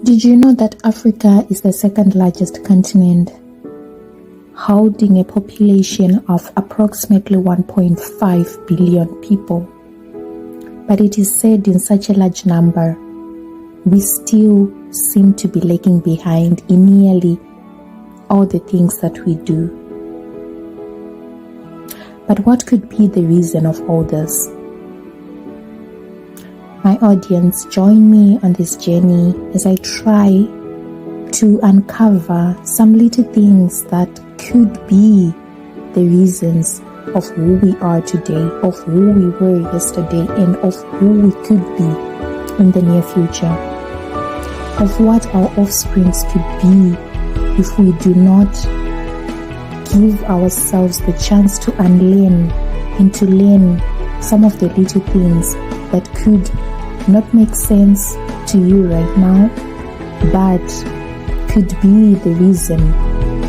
Did you know that Africa is the second largest continent, holding a population of approximately 1.5 billion people? But it is said in such a large number, we still seem to be lagging behind in nearly all the things that we do. But what could be the reason of all this? My audience, join me on this journey as I try to uncover some little things that could be the reasons of who we are today, of who we were yesterday, and of who we could be in the near future, of what our offsprings could be if we do not give ourselves the chance to unlearn and to learn some of the little things that could not make sense to you right now, but could be the reason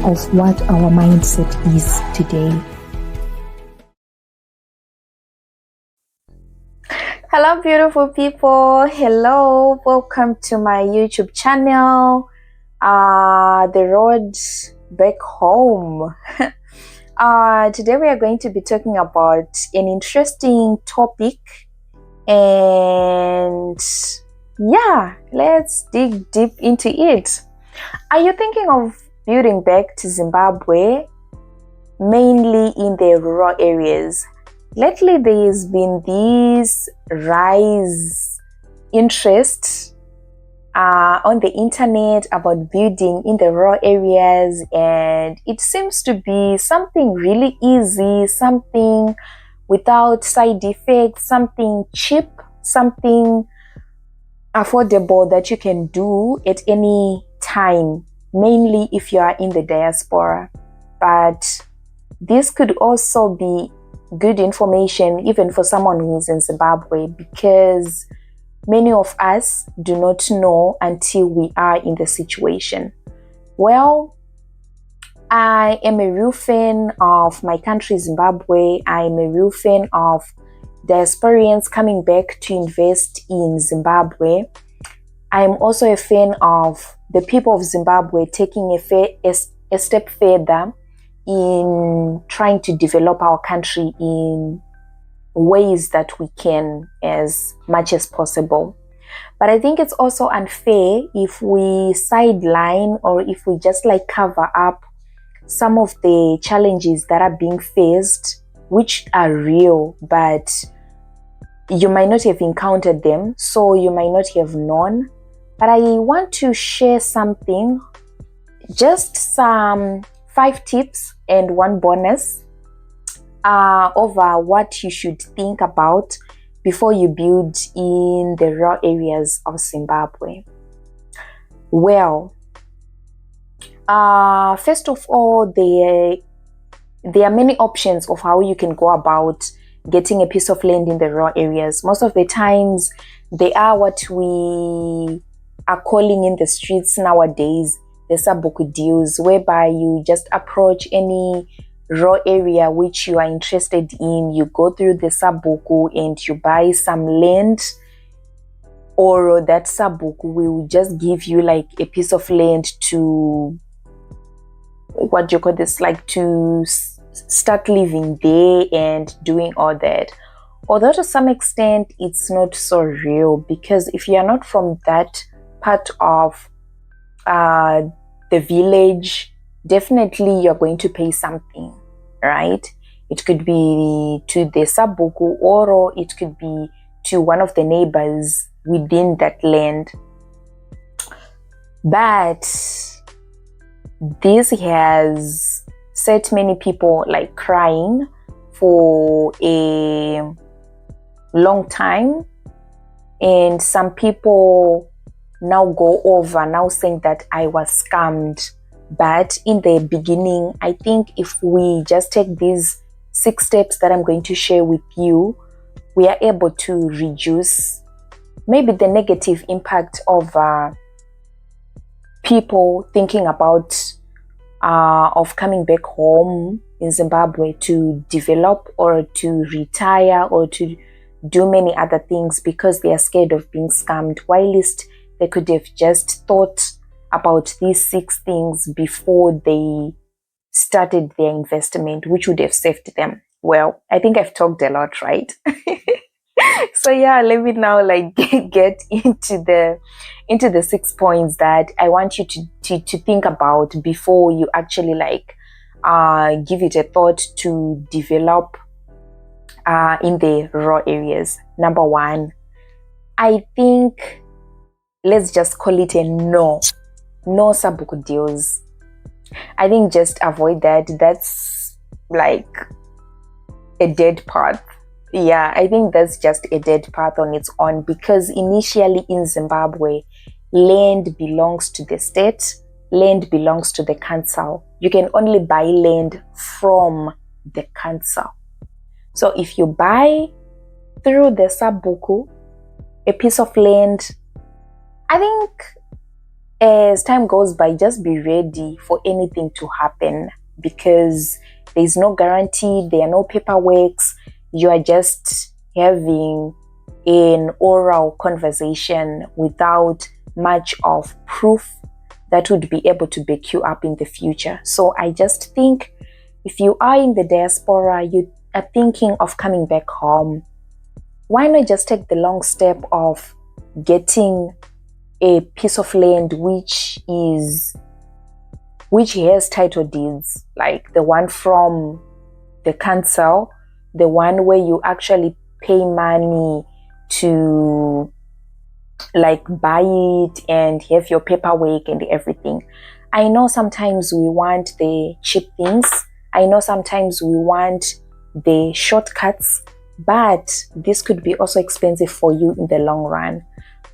of what our mindset is today. Hello, beautiful people. Hello, welcome to my YouTube channel, The Road Back Home. Today we are going to be talking about an interesting topic, and yeah, let's dig deep into it. Are you thinking of building back to Zimbabwe, mainly in the rural areas? Lately, there's been this rise interest on the internet about building in the rural areas, and it seems to be something really easy, something without side effects, something cheap, something affordable that you can do at any time, mainly if you are in the diaspora. But this could also be good information even for someone who is in Zimbabwe, because many of us do not know until we are in the situation. Well, I am a real fan of my country, Zimbabwe. I am a real fan of diasporians coming back to invest in Zimbabwe. I am also a fan of the people of Zimbabwe taking a step further in trying to develop our country in ways that we can as much as possible. But I think it's also unfair if we sideline or if we just cover up some of the challenges that are being faced, which are real, but you might not have encountered them, so you might not have known. But I want to share something, just some 5 tips and 1 bonus over what you should think about before you build in the rural areas of Zimbabwe. Well, first of all, there are many options of how you can go about getting a piece of land in the rural areas. Most of the times, they are what we are calling in the streets nowadays the Sabhuku deals, whereby you just approach any rural area which you are interested in, you go through the Sabhuku and you buy some land, or that Sabhuku will just give you a piece of land to, to start living there and doing all that. Although to some extent it's not so real, because if you are not from that part of the village, definitely you're going to pay something, right? It could be to the Sabhuku, or it could be to one of the neighbors within that land. But this has set many people crying for a long time, and some people now go over now saying that I was scammed. But in the beginning, I think if we just take these 6 steps that I'm going to share with you, we are able to reduce maybe the negative impact of people thinking about of coming back home in Zimbabwe to develop or to retire or to do many other things because they are scared of being scammed, whilst they could have just thought about these 6 things before they started their investment, which would have saved them. Well, I think I've talked a lot, right? So yeah, let me now like get into the 6 points that I want you to think about before you actually like give it a thought to develop in the raw areas. Number 1, I think let's just call it a no Sabhuku deals. I think just avoid that. That's like a dead path. Yeah, I think that's just a dead path on its own, because initially in Zimbabwe, land belongs to the state, land belongs to the council. You can only buy land from the council. So if you buy through the Sabhuku a piece of land, I think as time goes by, just be ready for anything to happen, because there's no guarantee, there are no paperworks. You are just having an oral conversation without much of proof that would be able to back you up in the future. So I just think if you are in the diaspora, you are thinking of coming back home, why not just take the long step of getting a piece of land which has title deeds, like the one from the council, the one where you actually pay money to like buy it and have your paperwork and everything. I know sometimes we want the cheap things. I know sometimes we want the shortcuts, but this could be also expensive for you in the long run.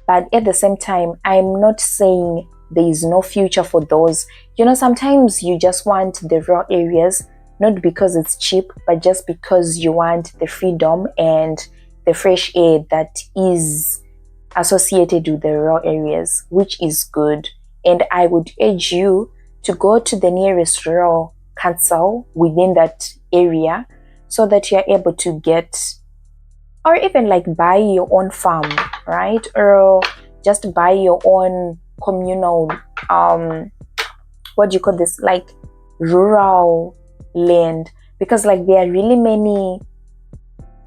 But at the same time, I'm not saying there is no future for those. You know, sometimes you just want the raw areas, not because it's cheap, but just because you want the freedom and the fresh air that is associated with the raw areas, which is good. And I would urge you to go to the nearest raw council within that area so that you're able to get, or even like buy your own farm, right? Or just buy your own communal, what do you call this? Like rural land, because like there are really many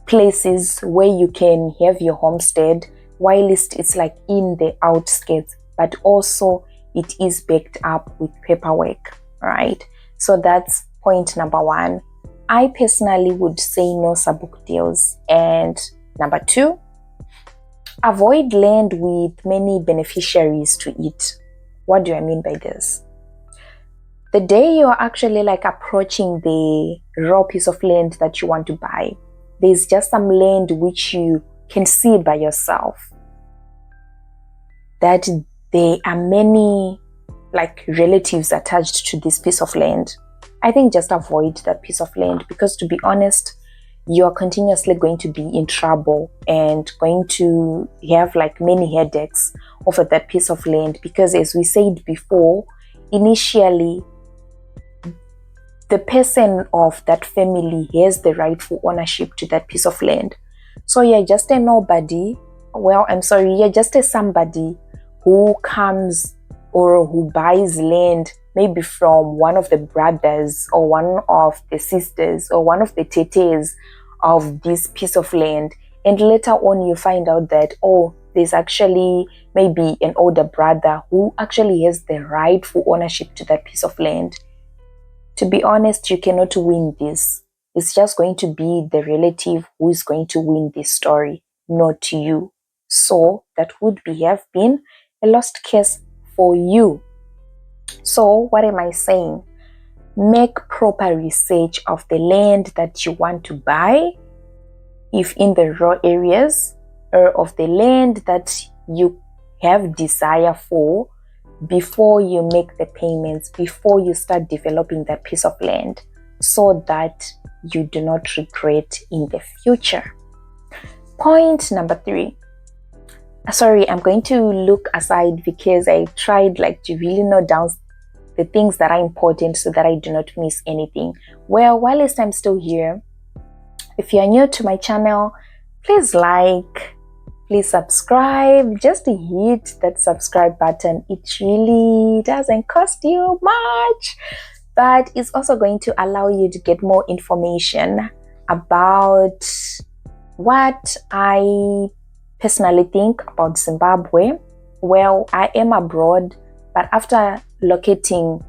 places where you can have your homestead whilst it's like in the outskirts, but also it is backed up with paperwork, right? So that's point number 1. I personally would say no Sabhuku deals. And number 2, avoid land with many beneficiaries to it. What do I mean by this? The day you're actually like approaching the raw piece of land that you want to buy, there's just some land which you can see by yourself that there are many like relatives attached to this piece of land. I think just avoid that piece of land, because to be honest, you are continuously going to be in trouble and going to have like many headaches over that piece of land, because as we said before, initially the person of that family has the rightful ownership to that piece of land. So you're just a nobody. Well, I'm sorry, you're just a somebody who comes or who buys land maybe from one of the brothers or one of the sisters or one of the tetes of this piece of land, and later on you find out that, oh, there's actually maybe an older brother who actually has the rightful ownership to that piece of land. To be honest, you cannot win this. It's just going to be the relative who is going to win this story, not you. So that would have been a lost case for you. So what am I saying? Make proper research of the land that you want to buy, if in the raw areas, or of the land that you have desire for, before you make the payments, before you start developing that piece of land, so that you do not regret in the future. Point number 3. Sorry, I'm going to look aside because I tried like to really note down the things that are important so that I do not miss anything. Well, whilst I'm still here, if you're new to my channel, please like, please subscribe. Just hit that subscribe button. It really doesn't cost you much, but it's also going to allow you to get more information about what I personally think about Zimbabwe. Well, I am abroad, but after locating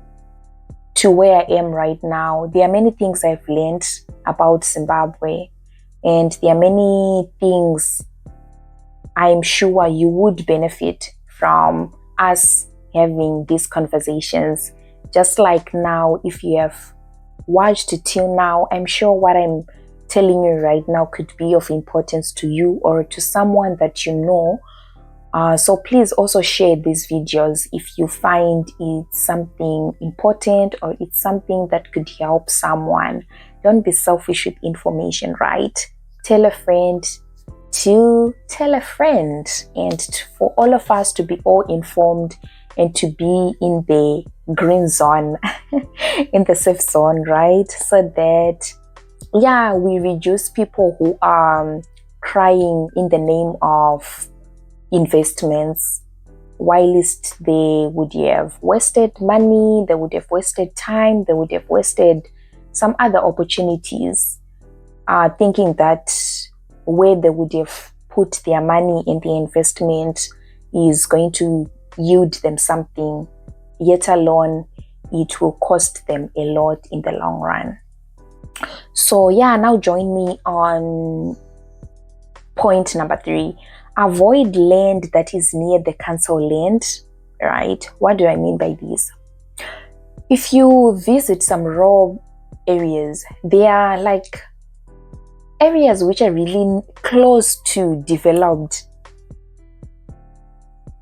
to where I am right now, there are many things I've learned about Zimbabwe, and there are many things I'm sure you would benefit from us having these conversations. Just like now, if you have watched it till now, I'm sure what I'm telling you right now could be of importance to you or to someone that you know. So please also share these videos if you find it's something important or it's something that could help someone. Don't be selfish with information, right? Tell a friend to tell a friend, and for all of us to be all informed and to be in the green zone, in the safe zone, right? So that, yeah, we reduce people who are crying in the name of investments, whilst they would have wasted money, they would have wasted time, they would have wasted some other opportunities, thinking that where they would have put their money in the investment is going to yield them something, yet alone it will cost them a lot in the long run. So yeah, now join me on point number 3. Avoid land that is near the council land, right? What do I mean by this? If you visit some rural areas, they are like areas which are really close to developed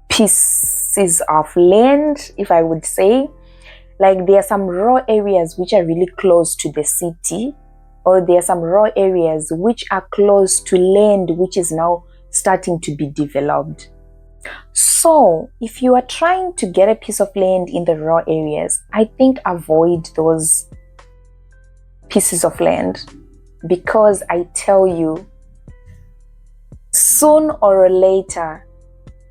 pieces of land, if I would say. Like there are some rural areas which are really close to the city, or there are some rural areas which are close to land which is now starting to be developed. So if you are trying to get a piece of land in the rural areas, I think avoid those pieces of land, because I tell you, soon or later,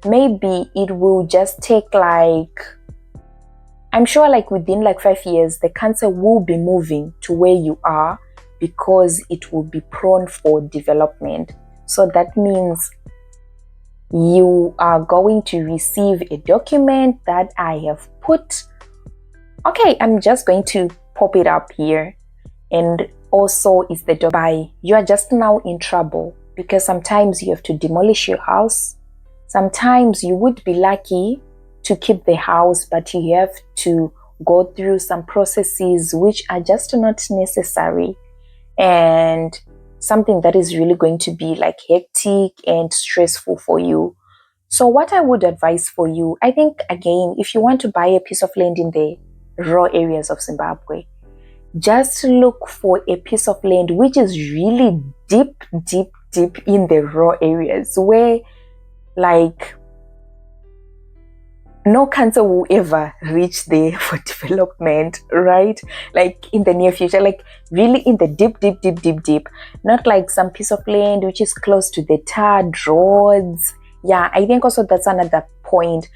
maybe it will just take like, I'm sure like within like 5 years, the council will be moving to where you are, because it will be prone for development. So that means you are going to receive a document that I have put. Okay, I'm just going to pop it up here. And also is the by you are just now in trouble, because sometimes you have to demolish your house. Sometimes you would be lucky to keep the house, but you have to go through some processes which are just not necessary, and something that is really going to be like hectic and stressful for you. So what I would advise for you, I think again, if you want to buy a piece of land in the rural areas of Zimbabwe, just look for a piece of land which is really deep in the rural areas, where like no cancer will ever reach there for development, right? Like in the near future, like really in the deep, not like some piece of land which is close to the tarred roads. Yeah, I think also that's another point.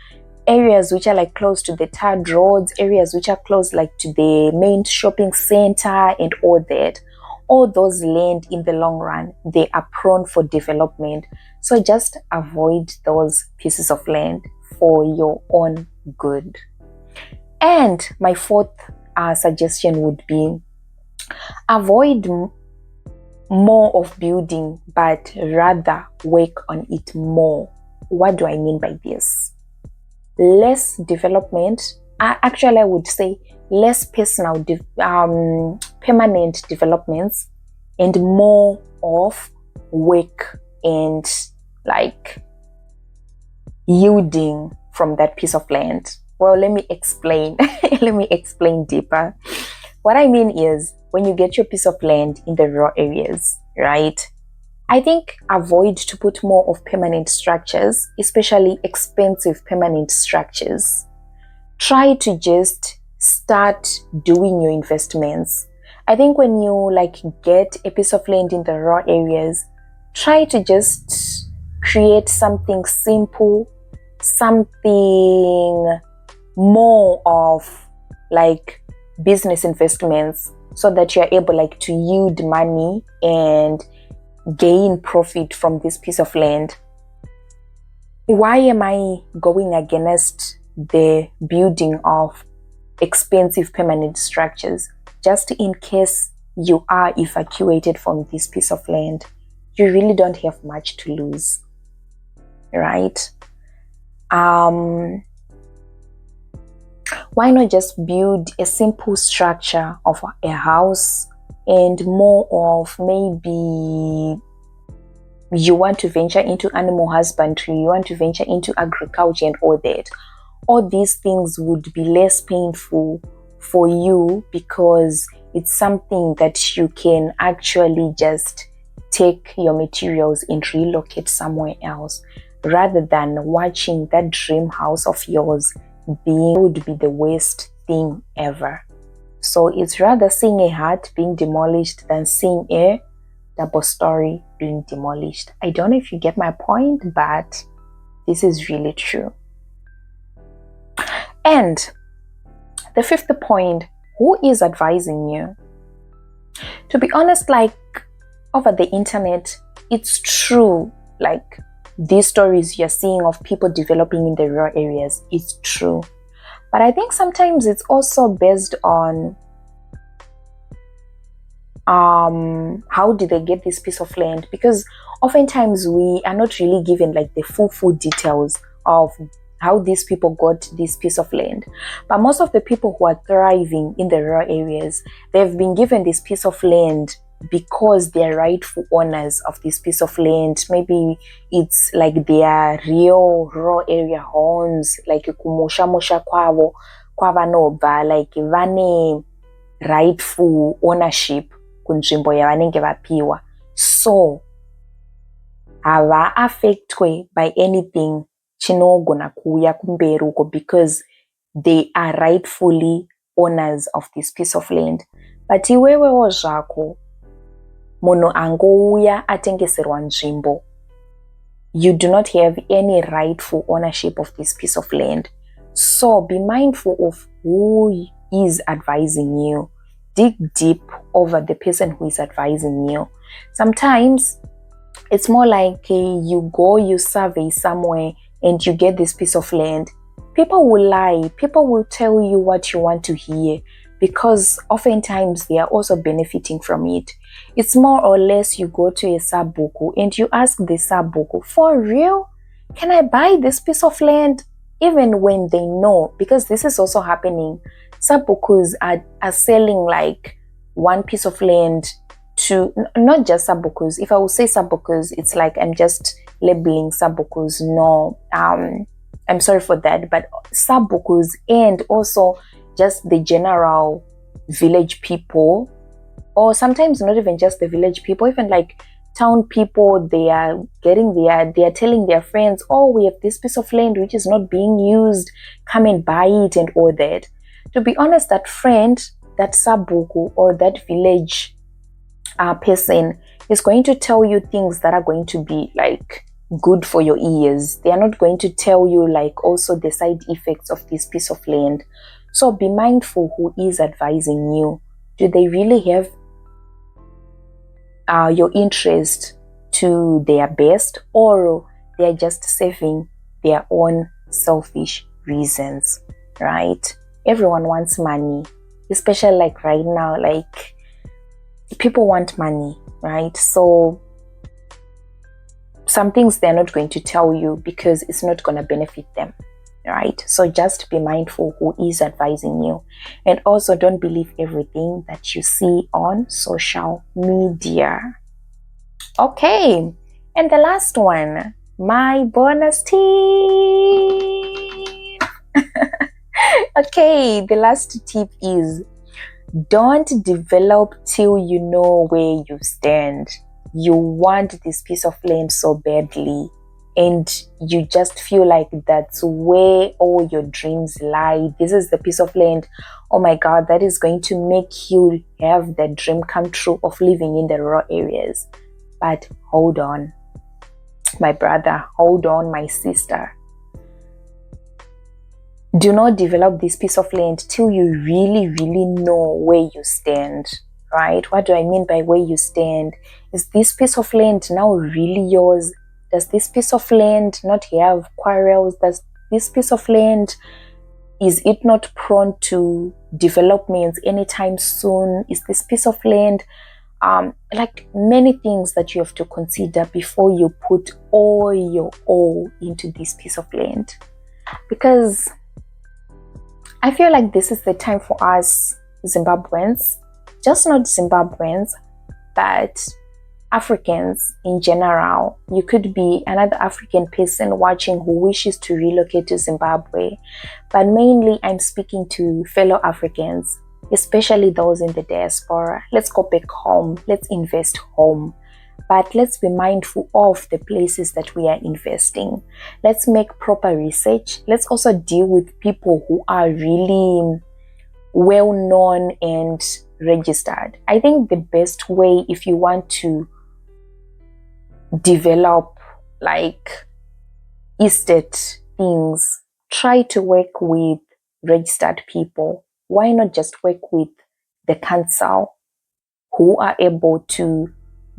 Areas which are like close to the tarred roads, areas which are close like to the main shopping center and all that, all those land in the long run, they are prone for development. So just avoid those pieces of land for your own good. And my 4th suggestion would be avoid more of building, but rather work on it more. What do I mean by this? Less development, actually I would say less personal permanent developments, and more of work and like yielding from that piece of land. Well, let me explain. Let me explain deeper. What I mean is, when you get your piece of land in the rural areas, right, I think avoid to put more of permanent structures, especially expensive permanent structures. Try to just start doing your investments. I think when you like get a piece of land in the rural areas, try to just create something simple, something more of like business investments, so that you're able like to yield money and gain profit from this piece of land. Why am I going against the building of expensive permanent structures? Just in case you are evacuated from this piece of land, you really don't have much to lose, right? Why not just build a simple structure of a house, and more of maybe you want to venture into animal husbandry, you want to venture into agriculture and all that. All these things would be less painful for you, because it's something that you can actually just take your materials and relocate somewhere else, rather than watching that dream house of yours would be the worst thing ever. So it's rather seeing a hut being demolished than seeing a double story being demolished. I don't know if you get my point, but this is really true. And the fifth point, who is advising you? To be honest, like over the internet, it's true, like these stories you're seeing of people developing in the rural areas, it's true. But I think sometimes it's also based on how did they get this piece of land, because oftentimes we are not really given like the full details of how these people got this piece of land. But most of the people who are thriving in the rural areas, they've been given this piece of land because they're rightful owners of this piece of land. Maybe it's like their real rural area homes, like kumosha kwavo kwavanobva, like vane rightful ownership kunzvimbo yavanenge vapiwa, so hava affectwe by anything chinogona kuuya kumberi uko, because they are rightfully owners of this piece of land. But iwewewo zvako munhu angouya atengeserwa nzvimbo, you do not have any rightful ownership of this piece of land. So be mindful of who is advising you. Dig deep over the person who is advising you. Sometimes it's more like you go, you survey somewhere and you get this piece of land. People will lie. People will tell you what you want to hear, because oftentimes they are also benefiting from it. It's more or less you go to a Sabhuku and you ask the Sabhuku, for real? Can I buy this piece of land? Even when they know, because this is also happening. Sabhukus are selling like one piece of land to, not just Sabhukus. If I would say Sabhukus, it's like I'm just labeling Sabhukus. No, I'm sorry for that. But Sabhukus, and also just the general village people, or sometimes not even just the village people, even like town people, they are telling their friends, oh, we have this piece of land which is not being used, come and buy it and all that. To be honest, that friend, that Sabhuku or that village person is going to tell you things that are going to be like good for your ears. They are not going to tell you like also the side effects of this piece of land. So be mindful who is advising you. Do they really have your interest to their best, or they're just serving their own selfish reasons, right? Everyone wants money, especially like right now, like people want money, right? So some things they're not going to tell you because it's not going to benefit them, right? So just be mindful who is advising you. And also don't believe everything that you see on social media. Okay, and the last one, my bonus tip. Okay, the last tip is don't develop till you know where you stand. You want this piece of land so badly, and you just feel like that's where all your dreams lie. This is the piece of land, oh my God, that is going to make you have that dream come true of living in the rural areas. But hold on. my brother, hold on, my sister. Do not develop this piece of land till you really, really know where you stand, right? What do I mean by where you stand? Is this piece of land now really yours? Does this piece of land not have quarrels? Does this piece of land, is it not prone to developments anytime soon? Is this piece of land, like many things that you have to consider before you put all your all into this piece of land? Because I feel like this is the time for us Zimbabweans, just not Zimbabweans, but Africans in general. You could be another African person watching who wishes to relocate to Zimbabwe, but mainly I'm speaking to fellow Africans, especially those in the diaspora. Let's go back home, let's invest home. But let's be mindful of the places that we are investing. Let's make proper research. Let's also deal with people who are really well known and registered. I think the best way, if you want to develop like estate things, try to work with registered people. Why not just work with the council, who are able to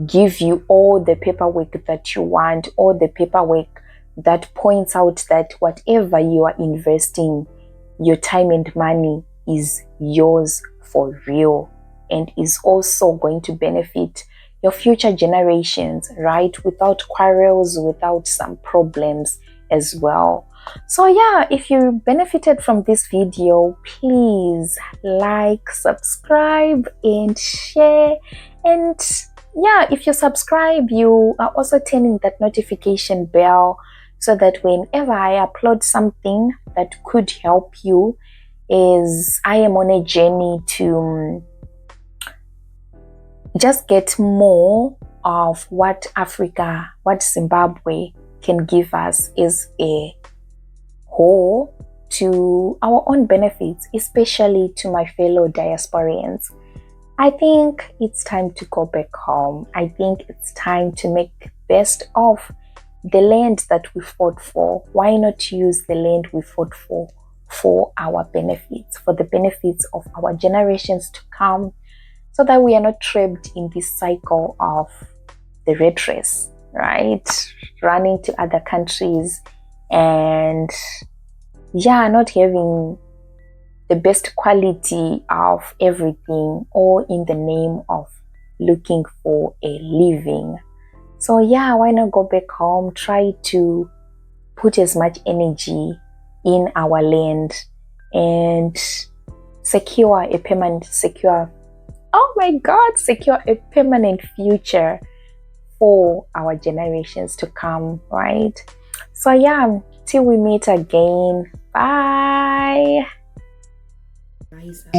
give you all the paperwork that you want, all the paperwork that points out that whatever you are investing, your time and money is yours for real and is also going to benefit your future generations, right? Without quarrels, without some problems as well. So yeah, if you benefited from this video, please like, subscribe and share. And yeah, if you subscribe, you are also turning that notification bell so that whenever I upload something that could help you, as I am on a journey to just get more of what Africa, what Zimbabwe can give us as a whole to our own benefits, especially to my fellow diasporians. I think it's time to go back home. I think it's time to make the best of the land that we fought for. Why not use the land we fought for our benefits, for the benefits of our generations to come, so that we are not trapped in this cycle of the rat race, right? Running to other countries and yeah, not having the best quality of everything, all in the name of looking for a living. So yeah, why not go back home, try to put as much energy in our land and secure a permanent future for our generations to come, right? So yeah, till we meet again, bye. Rise up.